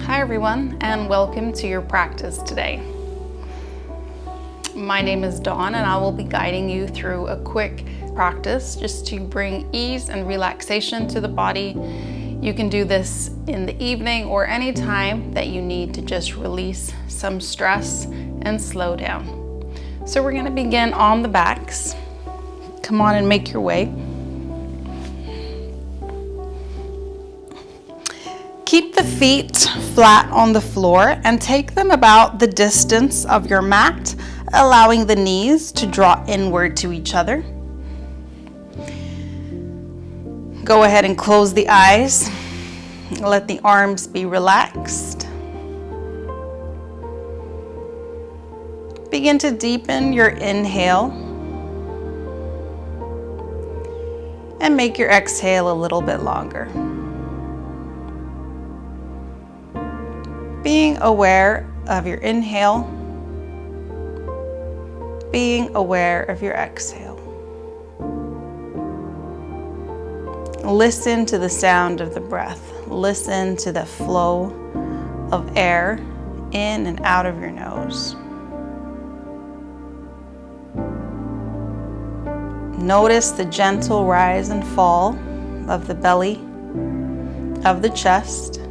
Hi everyone, and welcome to your practice today. My name is Dawn and I will be guiding you through a quick practice just to bring ease and relaxation to the body. You can do this in the evening or any time that you need to just release some stress and slow down. So we're going to begin on the backs. Come on and make your way. Keep the feet flat on the floor and take them about the distance of your mat, allowing the knees to draw inward to each other. Go ahead and close the eyes. Let the arms be relaxed. Begin to deepen your inhale and make your exhale a little bit longer. Being aware of your inhale, being aware of your exhale. Listen to the sound of the breath. Listen to the flow of air in and out of your nose. Notice the gentle rise and fall of the belly, of the chest,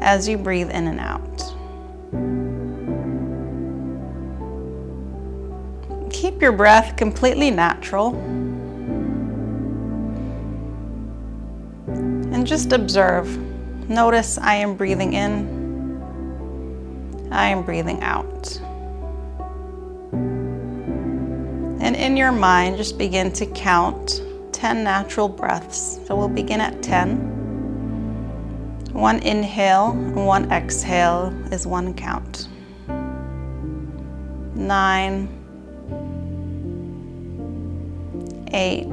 as you breathe in and out. Keep your breath completely natural and just observe. Notice I am breathing in, I am breathing out. And in your mind, just begin to count 10 natural breaths. So we'll begin at 10. One inhale and one exhale is one count. 9, 8,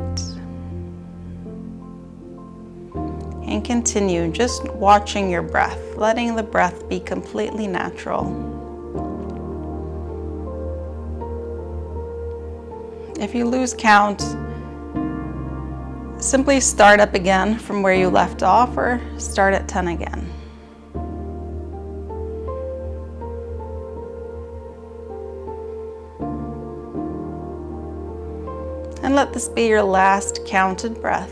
and continue just watching your breath, letting the breath be completely natural. If you lose count, simply start up again from where you left off or start at 10 again. And let this be your last counted breath.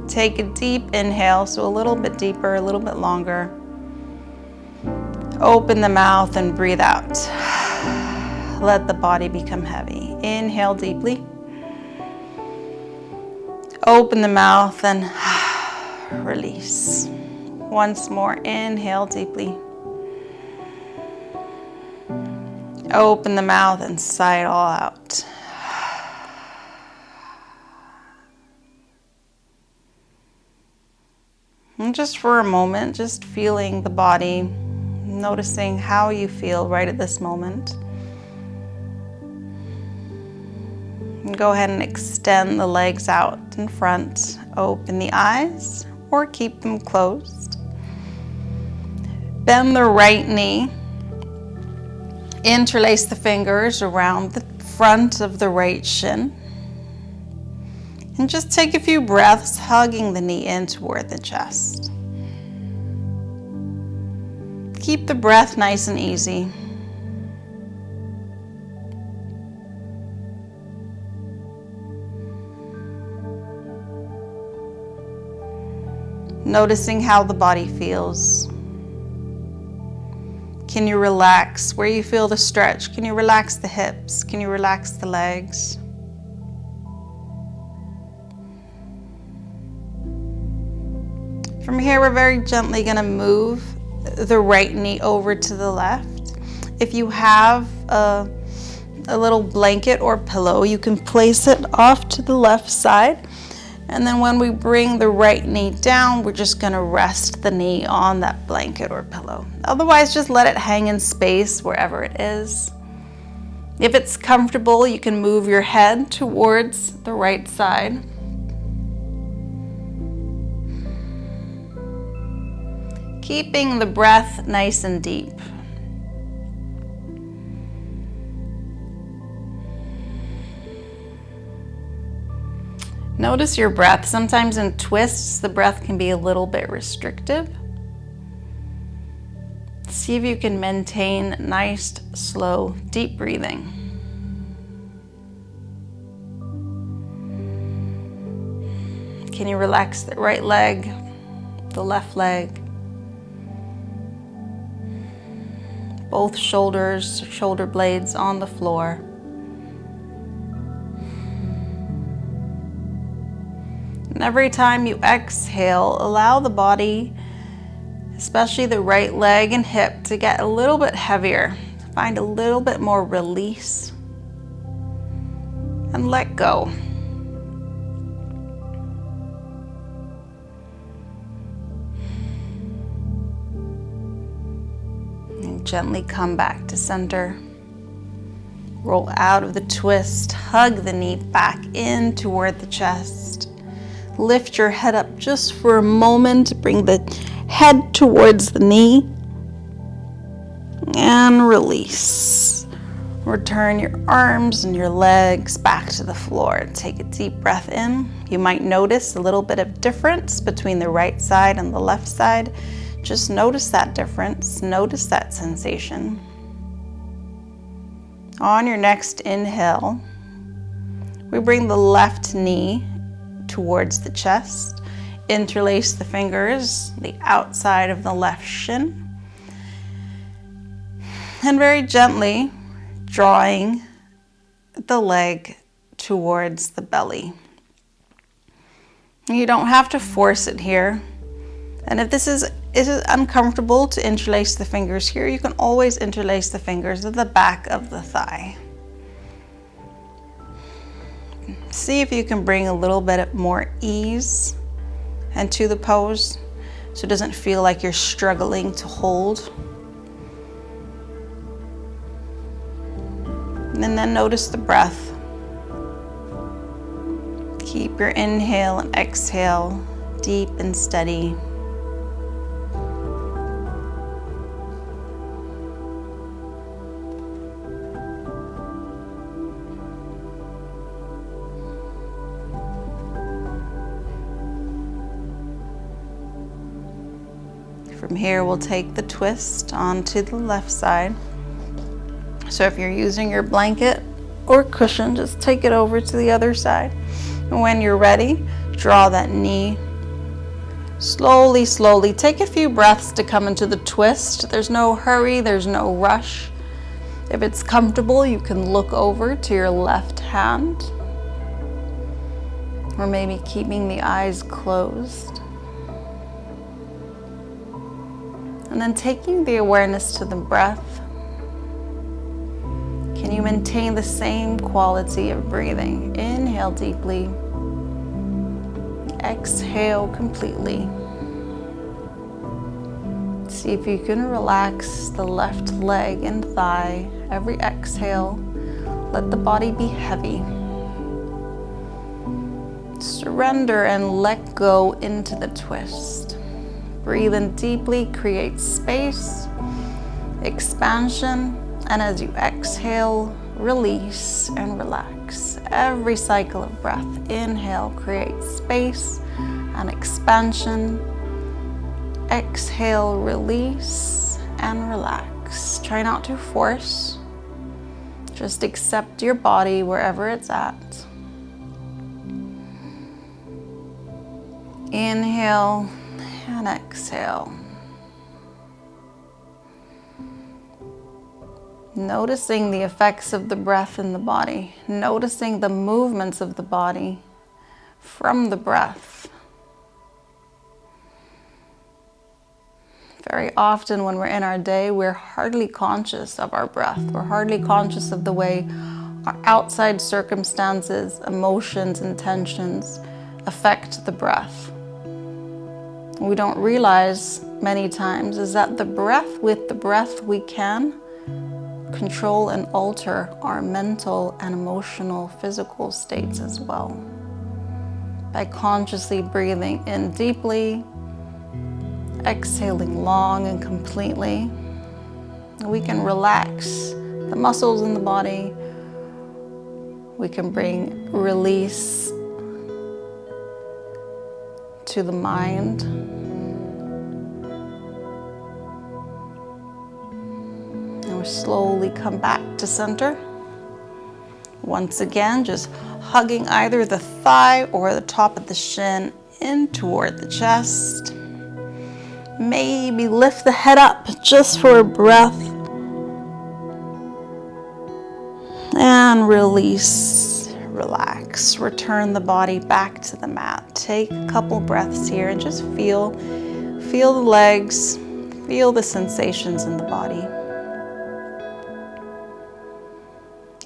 Take a deep inhale, so a little bit deeper, a little bit longer. Open the mouth and breathe out. Let the body become heavy. Inhale deeply. Open the mouth and release. Once more, inhale deeply. Open the mouth and sigh it all out. And just for a moment, just feeling the body, noticing how you feel right at this moment. And go ahead and extend the legs out in front. Open the eyes or keep them closed. Bend the right knee. Interlace the fingers around the front of the right shin. And just take a few breaths, hugging the knee in toward the chest. Keep the breath nice and easy. Noticing how the body feels. Can you relax where you feel the stretch? Can you relax the hips? Can you relax the legs? From here, we're very gently going to move the right knee over to the left. If you have a little blanket or pillow, you can place it off to the left side. And then when we bring the right knee down, we're just going to rest the knee on that blanket or pillow. Otherwise, just let it hang in space wherever it is. If it's comfortable, you can move your head towards the right side. Keeping the breath nice and deep. Notice your breath. Sometimes in twists, the breath can be a little bit restrictive. See if you can maintain nice, slow, deep breathing. Can you relax the right leg, the left leg, both shoulders, shoulder blades on the floor? And every time you exhale, allow the body, especially the right leg and hip, to get a little bit heavier. Find a little bit more release and let go. And gently come back to center. Roll out of the twist, hug the knee back in toward the chest. Lift your head up just for a moment. Bring the head towards the knee. And release. Return your arms and your legs back to the floor. Take a deep breath in. You might notice a little bit of difference between the right side and the left side. Just notice that difference. Notice that sensation. On your next inhale, we bring the left knee towards the chest. Interlace the fingers, the outside of the left shin. And very gently drawing the leg towards the belly. You don't have to force it here. And if this is uncomfortable to interlace the fingers here, you can always interlace the fingers at the back of the thigh. See if you can bring a little bit more ease into the pose so it doesn't feel like you're struggling to hold. And then notice the breath. Keep your inhale and exhale deep and steady. From here, we'll take the twist onto the left side. So if you're using your blanket or cushion, just take it over to the other side. And when you're ready, draw that knee. Slowly, slowly, take a few breaths to come into the twist. There's no hurry, there's no rush. If it's comfortable, you can look over to your left hand, or maybe keeping the eyes closed. And then taking the awareness to the breath. Can you maintain the same quality of breathing? Inhale deeply. Exhale completely. See if you can relax the left leg and thigh. Every exhale, let the body be heavy. Surrender and let go into the twist. Breathe in deeply, create space, expansion, and as you exhale, release and relax. Every cycle of breath, inhale, create space and expansion. Exhale, release and relax. Try not to force. Just accept your body wherever it's at. Inhale and exhale. Noticing the effects of the breath in the body. Noticing the movements of the body from the breath. Very often when we're in our day, we're hardly conscious of our breath. We're hardly conscious of the way our outside circumstances, emotions, and tensions affect the breath. What we don't realize many times is that with the breath we can control and alter our mental and emotional, physical states as well. By consciously breathing in deeply, exhaling long and completely, we can relax the muscles in the body. We can bring release to the mind. And we slowly come back to center. Once again, just hugging either the thigh or the top of the shin in toward the chest. Maybe lift the head up just for a breath. And release, relax. Return the body back to the mat. Take a couple breaths here and just feel the legs, feel the sensations in the body.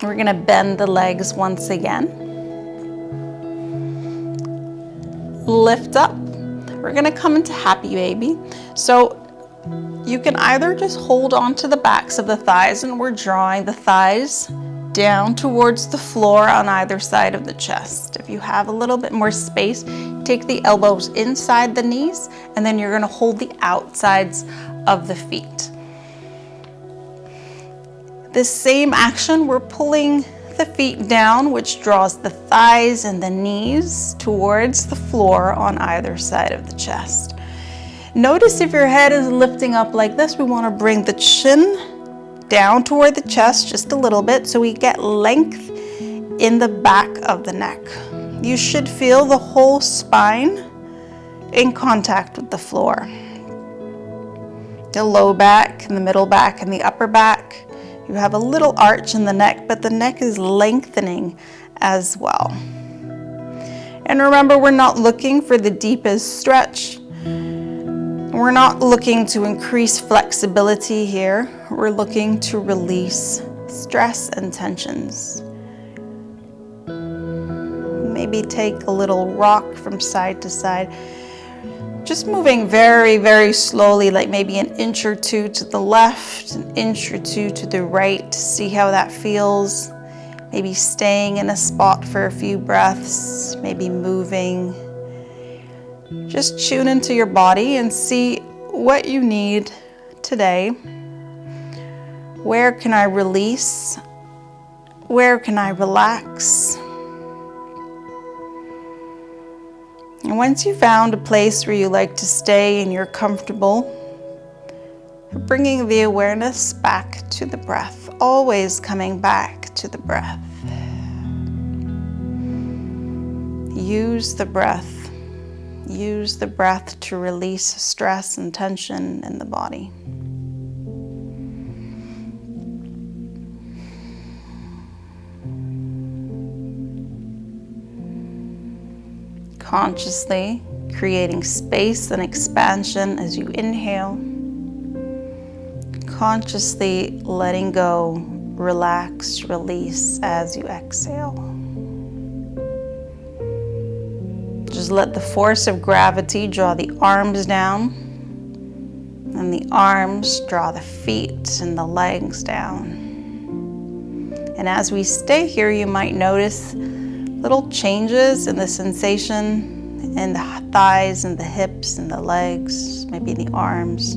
We're going to bend the legs once again. Lift up. We're going to come into happy baby. So you can either just hold on to the backs of the thighs, and we're drawing the thighs down towards the floor on either side of the chest. If you have a little bit more space, take the elbows inside the knees, and then you're going to hold the outsides of the feet. This same action, we're pulling the feet down, which draws the thighs and the knees towards the floor on either side of the chest. Notice if your head is lifting up like this, we want to bring the chin down toward the chest just a little bit so we get length in the back of the neck. You should feel the whole spine in contact with the floor. The low back, and the middle back, and the upper back. You have a little arch in the neck, but the neck is lengthening as well. And remember, we're not looking for the deepest stretch. We're not looking to increase flexibility here. We're looking to release stress and tensions. Maybe take a little rock from side to side. Just moving very, very slowly, like maybe an inch or two to the left, an inch or two to the right, to see how that feels. Maybe staying in a spot for a few breaths, maybe moving. Just tune into your body and see what you need today. Where can I release? Where can I relax? And once you've found a place where you like to stay and you're comfortable, you're bringing the awareness back to the breath, always coming back to the breath. Use the breath. Use the breath to release stress and tension in the body. Consciously creating space and expansion as you inhale. Consciously letting go, relax, release as you exhale. Just let the force of gravity draw the arms down, and the arms draw the feet and the legs down. And as we stay here, you might notice little changes in the sensation in the thighs and the hips and the legs, maybe the arms.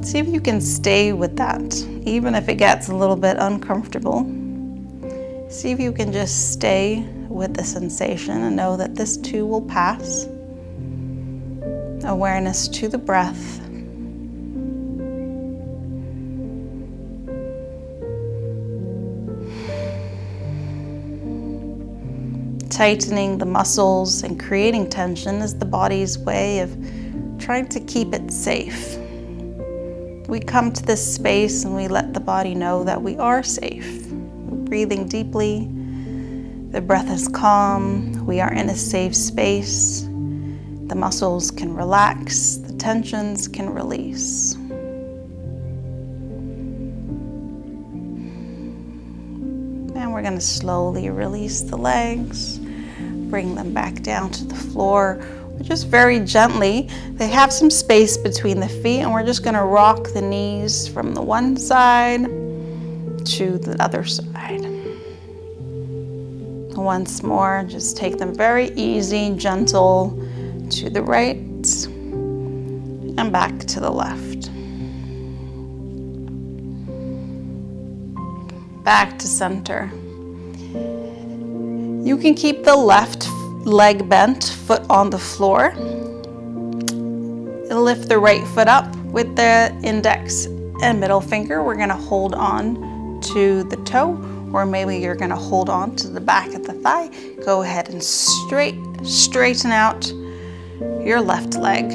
See if you can stay with that, even if it gets a little bit uncomfortable. See if you can just stay with the sensation and know that this too will pass. Awareness to the breath. Tightening the muscles and creating tension is the body's way of trying to keep it safe. We come to this space and we let the body know that we are safe. We're breathing deeply. The breath is calm. We are in a safe space. The muscles can relax. The tensions can release. And we're going to slowly release the legs. Bring them back down to the floor. Just very gently. They have some space between the feet, and we're just going to rock the knees from the one side to the other side. Once more, just take them very easy, gentle to the right and back to the left. Back to center. You can keep the left leg bent, foot on the floor. lift the right foot up with the index and middle finger. We're gonna hold on to the toe, or maybe you're gonna hold on to the back of the thigh. Go ahead and straighten out your left leg.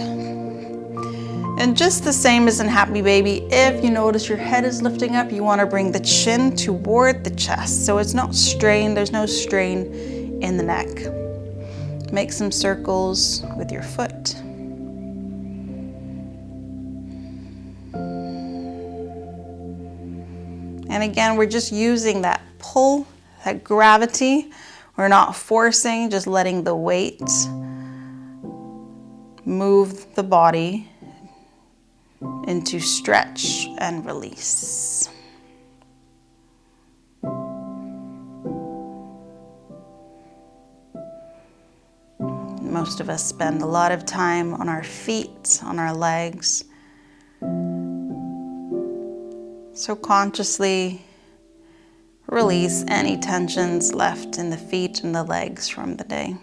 And just the same as in Happy Baby, if you notice your head is lifting up, you wanna bring the chin toward the chest. So it's not strained, there's no strain in the neck. Make some circles with your foot. And again, we're just using that pull, that gravity. We're not forcing, just letting the weight move the body into stretch and release. Most of us spend a lot of time on our feet, on our legs. So consciously release any tensions left in the feet and the legs from the day.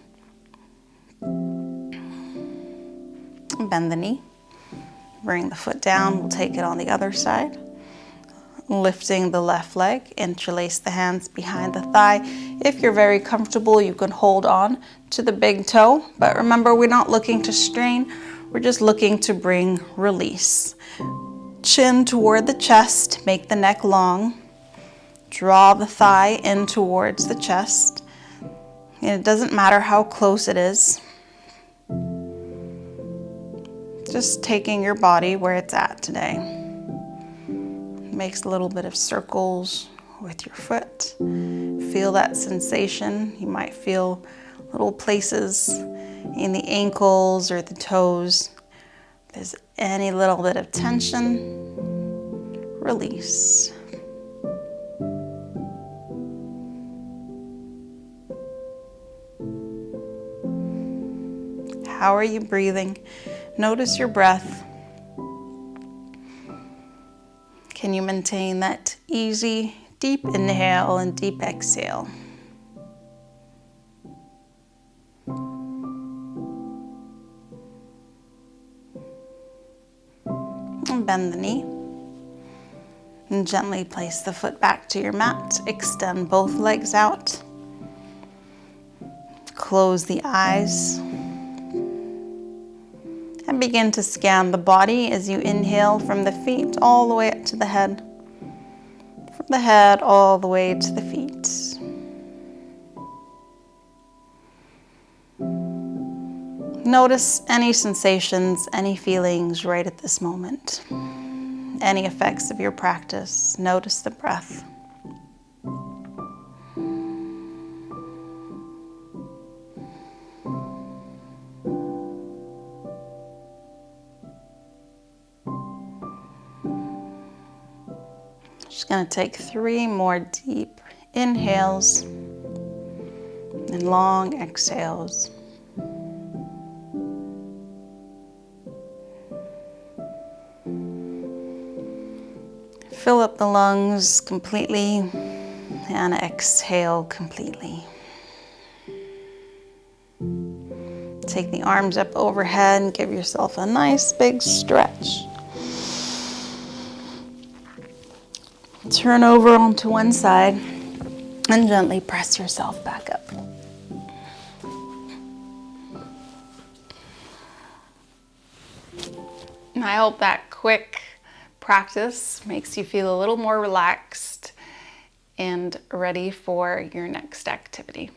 Bend the knee. Bring the foot down. We'll take it on the other side. Lifting the left leg. Interlace the hands behind the thigh. If you're very comfortable, you can hold on to the big toe. But remember, we're not looking to strain. We're just looking to bring release. Chin toward the chest, make the neck long. Draw the thigh in towards the chest. And it doesn't matter how close it is. Just taking your body where it's at today. Makes a little bit of circles with your foot. Feel that sensation. You might feel little places in the ankles or the toes. If there's any little bit of tension, release. How are you breathing? Notice your breath. Can you maintain that easy, deep inhale and deep exhale? And bend the knee. And gently place the foot back to your mat. Extend both legs out. Close the eyes. And begin to scan the body as you inhale from the feet all the way up to the head. From the head all the way to the feet. Notice any sensations, any feelings right at this moment. Any effects of your practice. Notice the breath. Just going to take 3 more deep inhales and long exhales. Fill up the lungs completely and exhale completely. Take the arms up overhead and give yourself a nice big stretch. Turn over onto one side and gently press yourself back up. And I hope that quick practice makes you feel a little more relaxed and ready for your next activity.